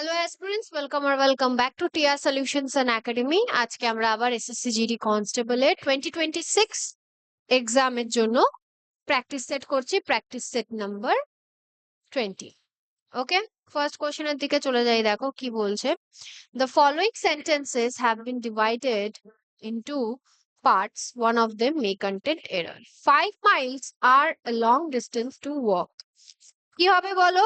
Hello aspirants, welcome back to টিয়া solutions and academy. আজকে আমরা আবার এসএসসি জিডি কনস্টেবলের 2026 এক্সামের জন্য প্র্যাকটিস সেট করছি। Practice set number 20। ওকে, ফার্স্ট কোশ্চেনের দিকে চলে যাই। দেখো কি বলছে। The following sentences have been divided into parts. One of them may contain error. 5 miles are a long distance to walk. কি হবে বলো?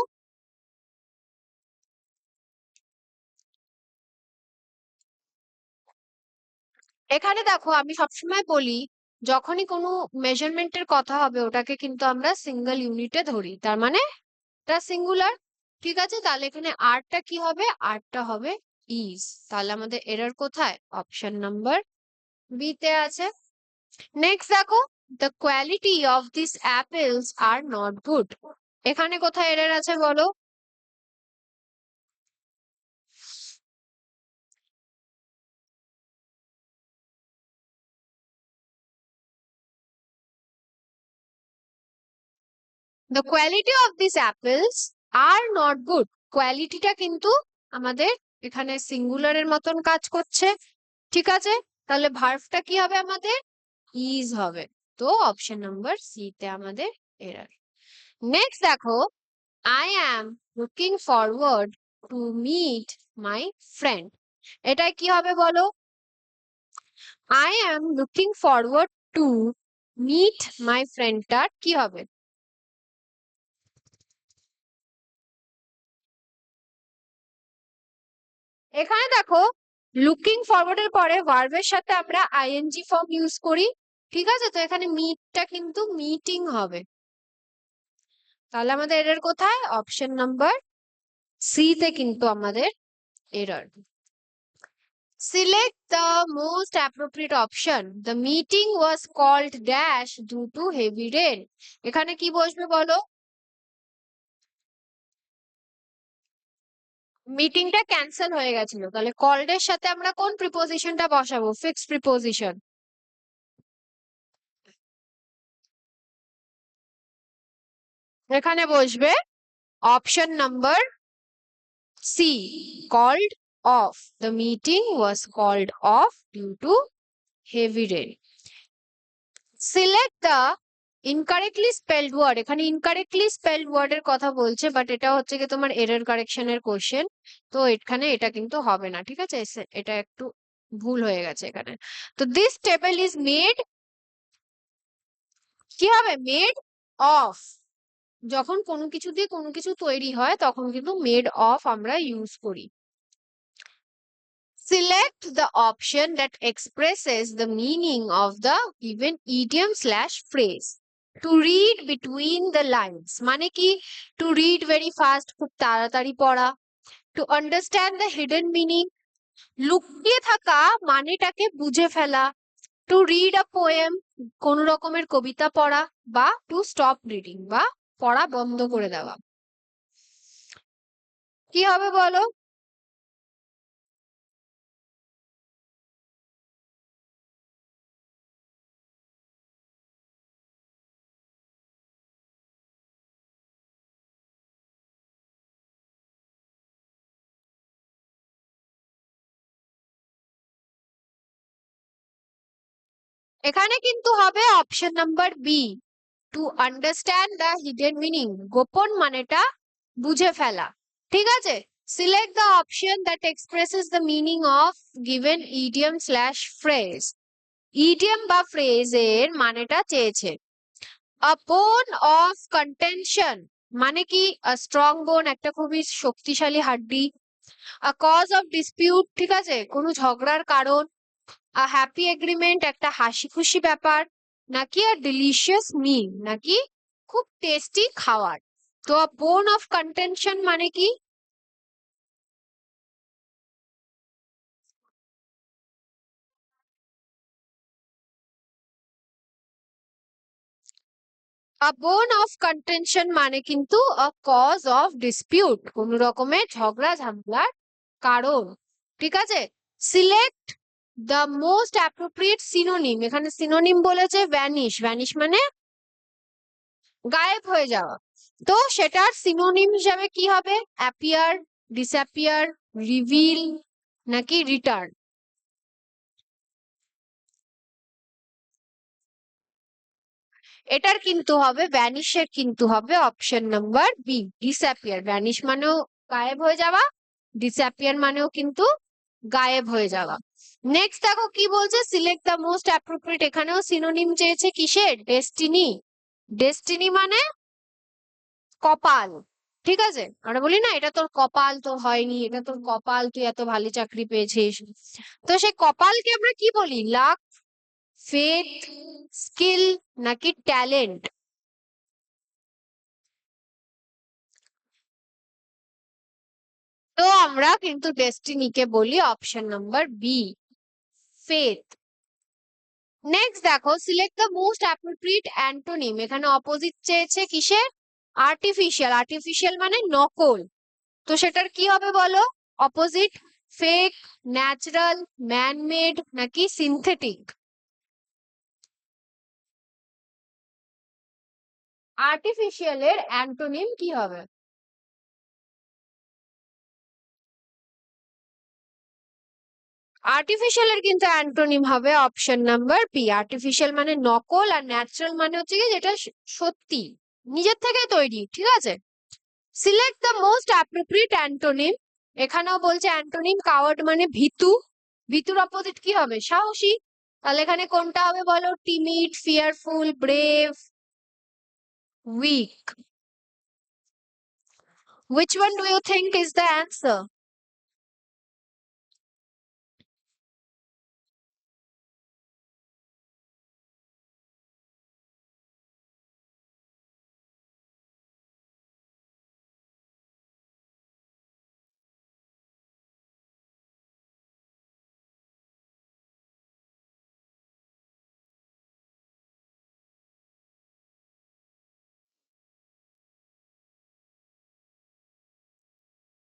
এখানে দেখো, আমি সবসময় বলি যখনই কোনো মেজারমেন্টের কথা হবে ওটাকে কিন্তু আমরা সিঙ্গেল ইউনিটে ধরি। তার মানে এটা সিঙ্গুলার। ঠিক আছে, তাহলে এখানে আরটা কি হবে? আরটা হবে ইজ। তাহলে আমাদের এরর কোথায়? অপশন নাম্বার বি তে আছে। নেক্সট দেখো, the quality of this apples are not good. এখানে কোথায় এরর আছে বলো? The quality of this apples are not good. কোয়ালিটিটা কিন্তু আমাদের এখানে সিঙ্গুলারের মতন কাজ করছে। ঠিক আছে, তাহলে ভার্বটা কি হবে? আমাদের ইজ হবে। তো অপশন নাম্বার সি তে আমাদের এরর। নেক্সট দেখো, I am looking forward to meet my friend. এটা কি হবে বলো? I am looking forward to meet my ফ্রেন্ডটার কি হবে? এখানে দেখো, লুকিং ফরওয়ার্ডের পরে ভার্বের সাথে আমরা আইএনজি ফর্ম ইউজ করি। ঠিক আছে, তো এখানে মিটটা কিন্তু মিটিং হবে। তাহলে আমাদের এরর কোথায়? অপশন নাম্বার সি তে কিন্তু আমাদের error. Select the most appropriate option. The meeting was called dash due to heavy rain. এখানে কি বসবে বলো? মিটিংটা ক্যান্সেল হয়ে গেছিল, তাহলে কল্ড এর সাথে আমরা কোন প্রিপোজিশনটা বসাবো? Fixed preposition. এখানে বসবে option number C, called off. The meeting was called off due to heavy rain. Select the incorrectly spelled word. এখানে ইনকারেক্টলি স্পেলড ওয়ার্ডের কথা বলছে, বাট এটা হচ্ছে কি তোমার এরর কারেকশনের কোশ্চেন। তো এখানে এটা কিন্তু হবে না। ঠিক আছে, এটা একটু ভুল হয়ে গেছে এখানে। তো দিস টেবল ইজ মেড, কি হবে? Made of. যখন কোনো কিছু দিয়ে কোনো কিছু তৈরি হয় তখন কিন্তু মেড অফ আমরা ইউজ করি। Select the option that expresses the meaning of the given idiom slash phrase. To read between the lines মানে কি? To read very fast, খুব তাড়াতাড়ি পড়া। To understand the hidden meaning, লুকিয়ে থাকা মানেটাকে বুঝে ফেলা। To read a poem, কোন রকমের কবিতা পড়া। বা to stop reading, বা পড়া বন্ধ করে দেওয়া। কি হবে বলো? এখানে কিন্তু হবে option number B, to understand the hidden meaning. গোপন মানেটা বুঝে ফেলা। ঠিক আছে, select the option that expresses the meaning of given idiom slash phrase. Idiom বা ফ্রেজ এর মানেটা চেয়েছে। আ বোন অফ কন্টেনশন মানে কি? আ স্ট্রং বোন, একটা খুবই শক্তিশালী হাড্ডি। আ কজ অফ ডিসপিউট, ঠিক আছে, কোনো ঝগড়ার কারণ। আ হ্যাপি এগ্রিমেন্ট, একটা হাসি খুশি ব্যাপার। নাকি আ ডিলিশিয়াস মিল, নাকি খুব টেস্টি খাবার। তো আ বোন অফ কন্টেনশন মানে কি? আ বোন অফ কন্টেনশন মানে কিন্তু আ কজ অফ ডিসপিউট, কোন রকমের ঝগড়া ঝামেলার কারণ। ঠিক আছে, select the most appropriate synonym. এখানে সিনোনিম বলেছে ভ্যানিশ। ভ্যানিশ মানে গায়েব হয়ে যাওয়া। তো সেটার সিনোনিম হিসাবে কি হবে? অ্যাপিয়ার, ডিসঅ্যাপিয়ার, রিভিল নাকি রিটার্ন? এটার কিন্তু হবে ভ্যানিশের কিন্তু হবে option number B, disappear. Vanish মানেও গায়েব হয়ে যাওয়া, ডিসঅ্যাপিয়ার মানেও কিন্তু গায়েব হয়ে যাওয়া। নেক্সট দেখো কি বলছে, সিলেক্ট দ্য মোস্ট অ্যাপ্রোপ্রিয়েট। এখানেও সিনোনিম চেয়েছে কিসের? ডেস্টিনি। ডেস্টিনি মানে কপাল, ঠিক আছে? আমরা বলি না এটা তোর কপাল, তোর হয়নি, এটা তোর কপাল, তুই এত ভালো চাকরি পেয়েছিস। তো সেই কপালকে আমরা কি বলি? লাক, ফেথ, স্কিল নাকি ট্যালেন্ট? তো আমরা কিন্তু ডেস্টিনিকে বলি option number B, faith. Next দেখো, select the most appropriate antonym. এখানে অপোজিট চেয়েছে কিসের? আর্টিফিশিয়াল। আর্টিফিশিয়াল মানে নকল। তো সেটার কি হবে বলো? অপোজিট, ফেক, ন্যাচারাল, ম্যানমেড নাকি সিনথেটিক? আর্টিফিশিয়ালের অ্যান্টোনিম কি হবে? আর্টিফিশিয়ালের কিন্তু অ্যান্টোনিম হবে অপশন নাম্বার বি। আর্টিফিশিয়াল মানে নকল, আর ন্যাচারাল মানে হচ্ছে কি যেটা সত্যি, নিজের থেকে তৈরি, ঠিক আছে? Select the most appropriate antonym. এখানেও বলছে অ্যান্টোনিম। কাওয়ার্ড মানে ভীতু, ভীতুর অপোজিট কি হবে? সাহসী। তাহলে এখানে কোনটা হবে বলো? Timid, fearful, brave, weak? Which one do you think is the answer?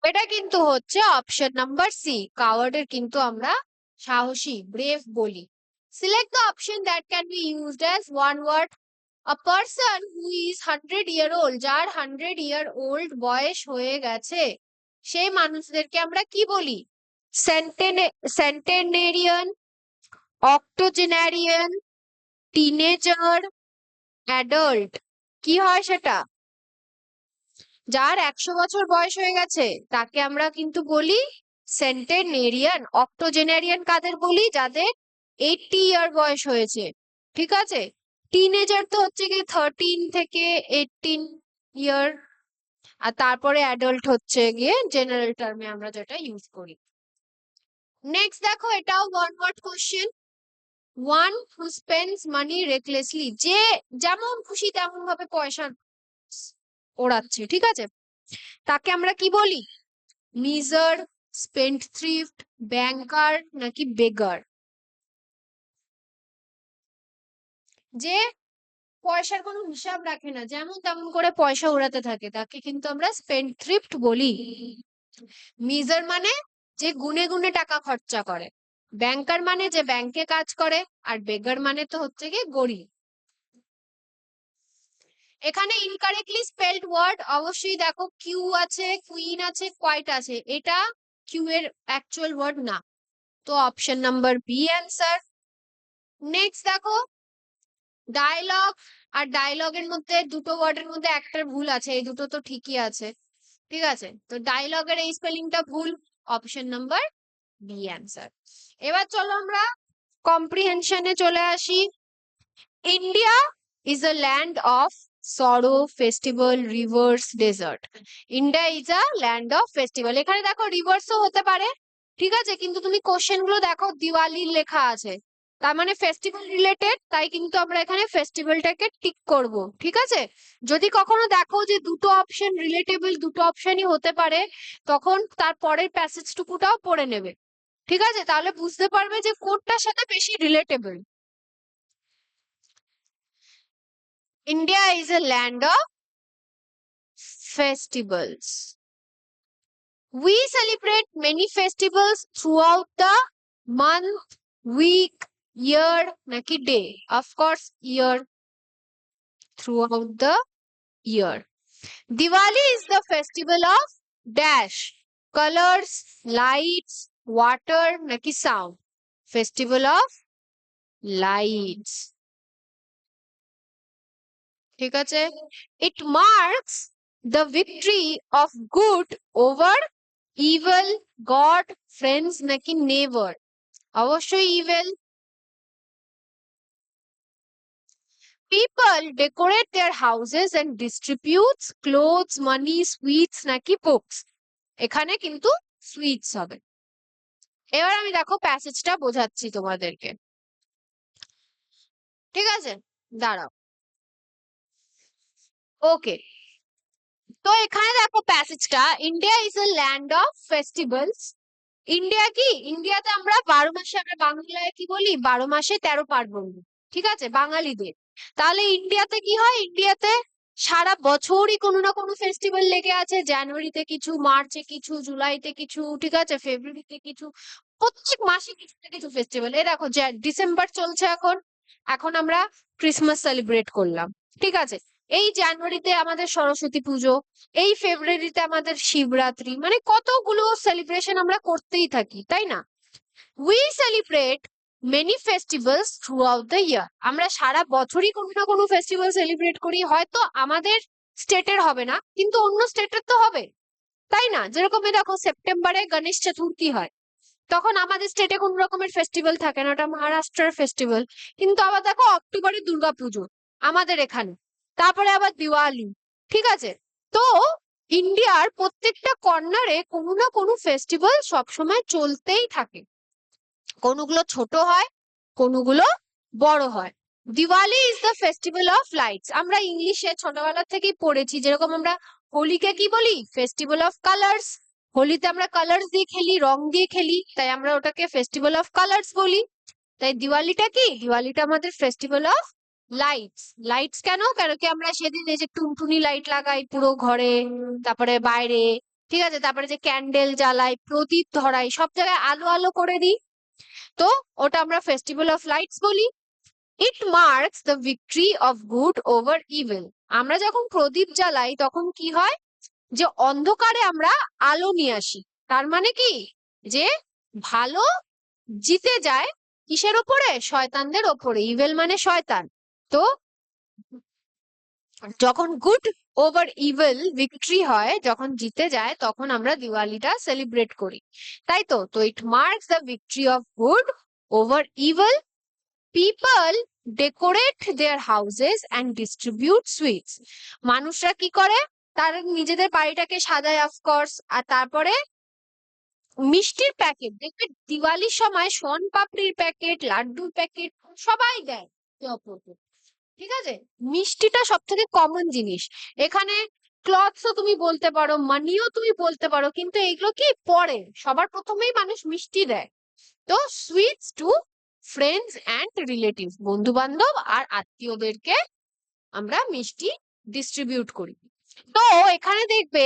এটা কিন্তু হচ্ছে অপশন নাম্বার সি, কাওয়ার্ডের কিন্তু আমরা সাহসী, ব্রেভ বলি। Select the option that can be used as one word. A person who is 100 year old, যার 100 year old বয়স হয়ে গেছে, সেই মানুষদেরকে আমরা কি বলি? সেন্টেনেরিয়ান, অক্টোজেনারিয়ান, টিনেজার, অ্যাডাল্ট। কি হয় সেটা? যার 100 বছর বয়স হয়ে গেছে তাকে আমরা কিন্তু বলি সেন্টেনেরিয়ান। অক্টোজেনারিয়ান কাদের বলি? যাদের 80 ইয়ার বয়স হয়েছে, ঠিক আছে? টিনেজার তো হচ্ছে কি 13 থেকে 18 ইয়ার। আর তারপরে অ্যাডাল্ট হচ্ছে গিয়ে জেনারেল টার্মে আমরা যেটা ইউজ করি। নেক্সট দেখো, এটাও one word question. One who spends money recklessly, যে যেমন খুশি তেমন ভাবে পয়সা ওড়াচ্ছে, ঠিক আছে? তাকে আমরা কি বলি? মিজার, স্পেন্ডথ্রিফট, ব্যাংকার নাকি বেগার? যে পয়সার কোনো হিসাব রাখে না, যেমন তেমন করে পয়সা উড়াতে থাকে, তাকে কিন্তু আমরা স্পেন্ডথ্রিফট বলি। মিজার মানে যে গুনে গুনে টাকা খরচা করে, ব্যাংকার মানে যে ব্যাংকে কাজ করে, আর বেগার মানে তো হচ্ছে গিয়ে গরিব। এখানে ইনকারেক্টলি স্পেলড ওয়ার্ড অবশ্যই দেখো, কিউ আছে, কুইন আছে, কোয়াইট আছে, এটা কিউ এর অ্যাকচুয়াল ওয়ার্ড না। তো option number B answer. Next দেখো, ডায়লগ আর ডায়লগের মধ্যে দুটো ওয়ার্ডের মধ্যে একটার ভুল আছে, এই দুটো তো ঠিকই আছে, ঠিক আছে? তো ডায়লগের এই স্পেলিংটা ভুল, অপশন নাম্বার বি অ্যান্সার। এবার চলো আমরা কম্প্রিহেনশনে চলে আসি। India is a land of sorrow, festival, rivers, desert. India is a land of festival. এখানে দেখো রিভার্সও হতে পারে, ঠিক আছে? কিন্তু তুমি কোশ্চেন গুলো দেখো, দিওয়ালির লেখা আছে, তার মানে ফেস্টিভ্যাল রিলেটেড, তাই কিন্তু আমরা এখানে ফেস্টিভ্যালটাকে টিক করব, ঠিক আছে? যদি কখনো দেখো যে দুটো অপশন রিলেটেবল, দুটো অপশনই হতে পারে, তখন তার পরের প্যাসেজটুকুটাও পড়ে নেবে, ঠিক আছে? তাহলে বুঝতে পারবে যে কোনটার সাথে বেশি relatable. India is a land of festivals. We celebrate many festivals throughout the month, week, year, naki day. Of course, year, throughout the year. Diwali is the festival of dash. Colours, lights, water নাকি sound? Festival of lights. ঠিক আছে, it marks the victory of good over evil, god, friends নাকি never? অবশ্যই evil. People decorate their houses and distributes clothes, money, sweets নাকি books? এখানে কিন্তু sweets হবে। এবার আমি দেখো প্যাসেজটা বোঝাচ্ছি তোমাদেরকে। ঠিক আছে, দাঁড়াও। ওকে, তো এখানে দেখো প্যাসেজটা, India is a land of festivals. India কি, ইন্ডিয়াতে আমরা 12 মাসে, আমরা বাংলায় কি বলি, 12 মাসে 13 পার্বণ। ঠিক আছে, বাঙালিদের। তাহলে ইন্ডিয়াতে কি হয়, ইন্ডিয়াতে সারা বছরই কোনো না কোনো ফেস্টিভ্যাল লেগে আছে। জানুয়ারিতে কিছু, মার্চে কিছু, জুলাইতে কিছু, ঠিক আছে, ফেব্রুয়ারিতে কিছু, প্রত্যেক মাসে কিছু না কিছু ফেস্টিভ্যাল। এই দেখো ডিসেম্বর চলছে এখন, এখন আমরা ক্রিসমাস সেলিব্রেট করলাম। ঠিক আছে, এই জানুয়ারিতে আমাদের সরস্বতী পুজো, এই ফেব্রুয়ারিতে আমাদের শিবরাত্রি, মানে কতগুলো সেলিব্রেশন আমরা করতেই থাকি, তাই না? We celebrate many festivals through out the year. আমরা সারা বছরই কোনো না কোনো ফেস্টিভ্যাল সেলিব্রেট করি, হয়তো আমাদের স্টেটের হবে না কিন্তু অন্য স্টেটের তো হবে, তাই না? যেরকম দেখো সেপ্টেম্বরে গণেশ চতুর্থী হয়, তখন আমাদের স্টেটে কোন রকমের ফেস্টিভ্যাল থাকে না, ওটা মহারাষ্ট্রের ফেস্টিভ্যাল। কিন্তু আবার দেখো অক্টোবরে দুর্গাপুজো আমাদের এখানে, তারপরে আবার দিওয়ালি। ঠিক আছে, তো ইন্ডিয়ার প্রত্যেকটা কর্নারে কোনো না কোনো ফেস্টিভ্যাল সবসময় চলতেই থাকে। কোনগুলো ছোট হয়, কোনগুলো বড় হয়। Diwali is the festival of lights. আমরা ইংলিশে ছোটবেলা থেকেই পড়েছি, যেরকম আমরা হোলিকে কি বলি, ফেস্টিভ্যাল অফ কালার্স। হোলিতে আমরা কালার্স দিয়ে খেলি, রং দিয়ে খেলি, তাই আমরা ওটাকে ফেস্টিভ্যাল অফ কালার্স বলি। তাই দিওয়ালিটা কি, দিওয়ালিটা আমাদের ফেস্টিভ্যাল অফ লাইটস। লাইটস কেন, কেন কি আমরা সেদিন এই যে টুনটুনি লাইট লাগাই পুরো ঘরে, তারপরে বাইরে, ঠিক আছে, তারপরে যে ক্যান্ডেল জ্বালাই, প্রদীপ ধরাই, সব জায়গায় আলো আলো করে দিই, তো ওটা আমরা ফেস্টিভ্যাল অফ লাইটস বলি। ইট marks the victory of good over evil. আমরা যখন প্রদীপ জ্বালাই তখন কি হয়, যে অন্ধকারে আমরা আলো নিয়ে আসি। তার মানে কি, যে ভালো জিতে যায় কিসের ওপরে, শয়তানদের ওপরে। ইভেল মানে শয়তান। তো যখন গুড ওভার ইভিল ভিক্টরি হয়, যখন জিতে যায়, তখন আমরা দিওয়ালিটা সেলিব্রেট করি, তাই তো। তো it marks the victory of good over evil. People decorate their houses and distribute sweets. মানুষরা কি করে, তারা নিজেদের বাড়িটাকে সাজায় অফকোর্স, আর তারপরে মিষ্টির প্যাকেট, দেখবে দিওয়ালির সময় শন পাপড়ির প্যাকেট, লাড্ডুর প্যাকেট সবাই দেয় একে অপরকে। ঠিক আছে, মিষ্টিটা সব থেকে কমন জিনিস এখানে। ক্লথসও তুমি বলতে পারো, মানিও তুমি বলতে পারো, কিন্তু এগুলো কি পরে, সবার প্রথমেই মানুষ মিষ্টি দেয়। তো sweets to friends and relative, বন্ধু বান্ধব আর আত্মীয়দেরকে আমরা মিষ্টি ডিস্ট্রিবিউট করি। তো এখানে দেখবে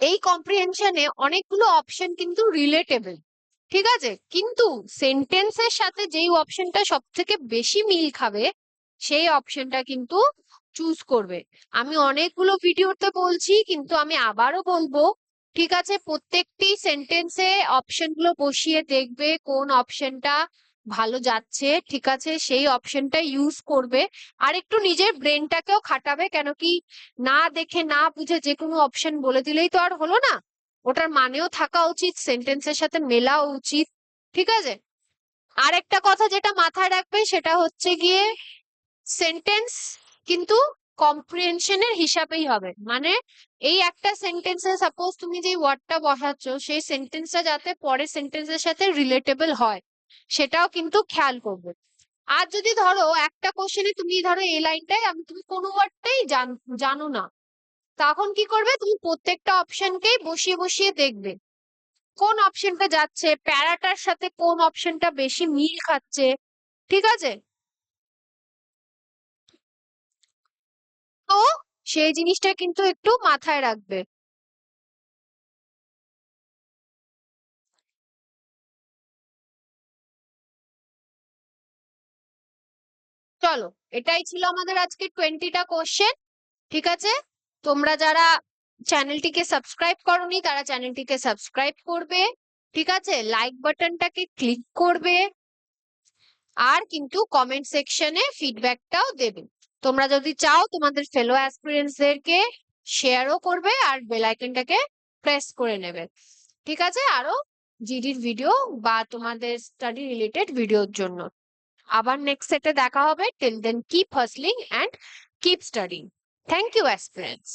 এই কম্প্রিহেনশনে অনেকগুলো অপশন কিন্তু রিলেটেবল। ঠিক আছে, কিন্তু সেন্টেন্সের সাথে যেই অপশনটা সব থেকে বেশি মিল খাবে সেই অপশনটা কিন্তু চুজ করবে। আমি অনেকগুলো ভিডিওতে বলছি, কিন্তু আমি আবারও বলবো, ঠিক আছে, প্রত্যেকটি সেন্টেন্সে অপশনগুলো বসিয়ে দেখবে কোন অপশনটা ভালো যাচ্ছে, ঠিক আছে, সেই অপশনটা ইউজ করবে। আর একটু নিজের ব্রেনটাকেও খাটাবে, কেন কি না দেখে না বুঝে যে কোনো অপশন বলে দিলেই তো আর হলো না, ওটার মানেও থাকা উচিত, সেন্টেন্সের সাথে মেলাও উচিত। ঠিক আছে, আর একটা কথা যেটা মাথায় রাখবে সেটা হচ্ছে গিয়ে, সেন্টেন্স কিন্তু কম্প্রিহেনশনের হিসাবেই হবে। মানে এই একটা সেন্টেন্সে সাপোজ তুমি যে ওয়ার্ডটা বসাচ্ছ, সেই সেন্টেন্সটা যাতে পরের সেন্টেন্সের সাথে রিলেটেবল হয়, সেটাও কিন্তু খেয়াল করবে। আর যদি ধরো একটা কোশ্চেনে তুমি ধরো এই লাইনটাই তুমি কোনো ওয়ার্ডটাই জানো না, তখন কি করবে, তুমি প্রত্যেকটা অপশনকেই বসিয়ে বসিয়ে দেখবে কোন অপশনটা যাচ্ছে, প্যারাটার সাথে কোন অপশনটা বেশি মিল খাচ্ছে। ঠিক আছে, তো সেই জিনিসটা কিন্তু একটু মাথায় রাখবে। চলো, এটাই ছিল আমাদের আজকে 20টা কোশ্চেন। ঠিক আছে, তোমরা যারা চ্যানেলটিকে সাবস্ক্রাইব করনি তারা চ্যানেলটিকে সাবস্ক্রাইব করবে, ঠিক আছে, লাইক বাটনটাকে ক্লিক করবে, আর কিন্তু কমেন্ট সেকশনে ফিডব্যাকটাও দেবে। তোমরা যদি চাও তোমাদের ফেলো অ্যাসপিরেন্টসদেরকে শেয়ারও করবে আর বেল আইকনটাকে প্রেস করে নেবে, ঠিক আছে, আরো জিডির ভিডিও বা তোমাদের স্টাডি রিলেটেড ভিডিওর জন্য। আবার নেক্সট সেটে দেখা হবে। Till then keep hustling and keep studying. Thank you aspirants.